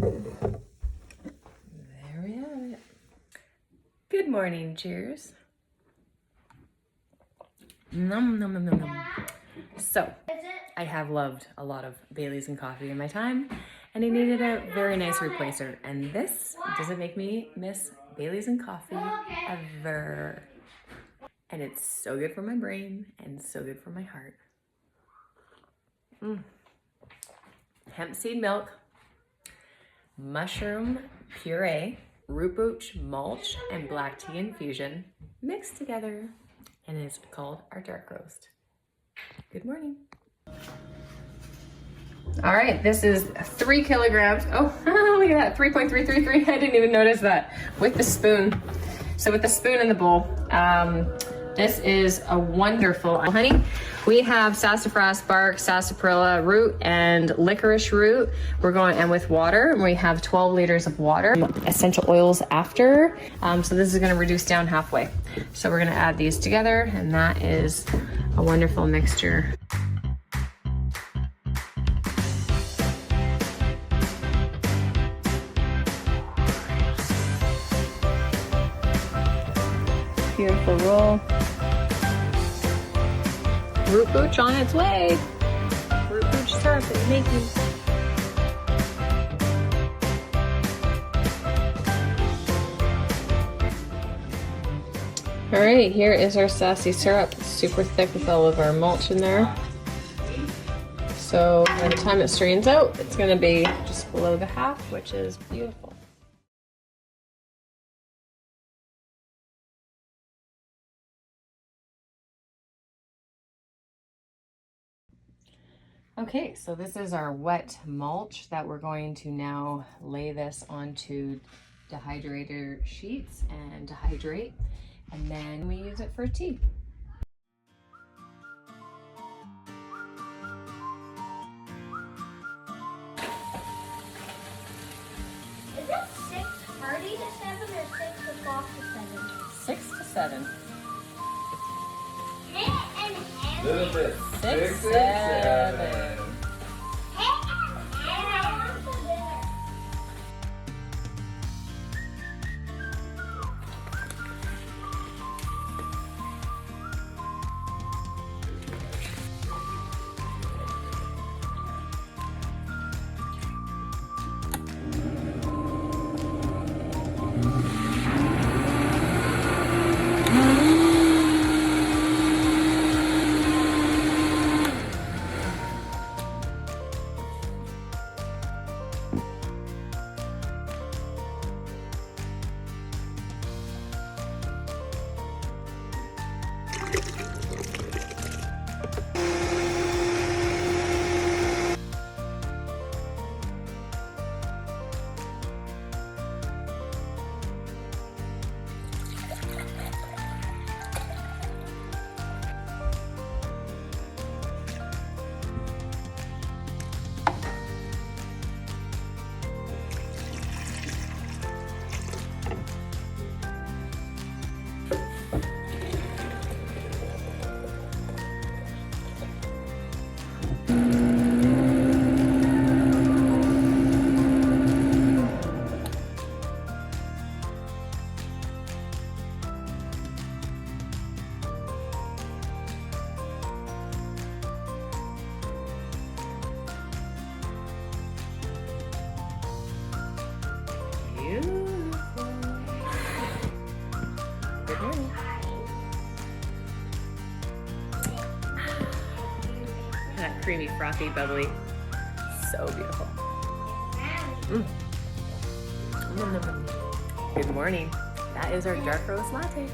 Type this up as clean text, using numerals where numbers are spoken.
There we have it. Good morning, cheers. Nom, nom, nom, nom, nom. So, I have loved a lot of Baileys and coffee in my time, and I needed a very nice replacer. And this doesn't make me miss Baileys and coffee ever. And it's so good for my brain and so good for my heart. Hemp seed milk, mushroom puree, root booch, mulch, and black tea infusion mixed together, and it's called our dark roast. Good morning. All right, this is 3 kilograms. Oh, look at that, 3.333. I didn't even notice that with the spoon. So with the spoon in the bowl, this is a wonderful honey. We have sassafras bark, sarsaparilla root, and licorice root. We're going, and with water, and we have 12 liters of water. Essential oils after. So this is gonna reduce down halfway. So we're gonna add these together, and that is a wonderful mixture. Beautiful roll. Root booch on its way. Root booch syrup is making. All right, here is our sassy syrup. It's super thick with all of our mulch in there. So by the time it strains out, it's gonna be just below the half, which is beautiful. Okay, so this is our wet mulch that we're going to now lay this onto dehydrator sheets and dehydrate, and then we use it for tea. Is it 6:30 to 7 or 6 o'clock to 7? 6 to 7. Little bit. 6, 7. Good morning. That creamy, frothy, bubbly. So beautiful. Good morning. That is our dark roast latte.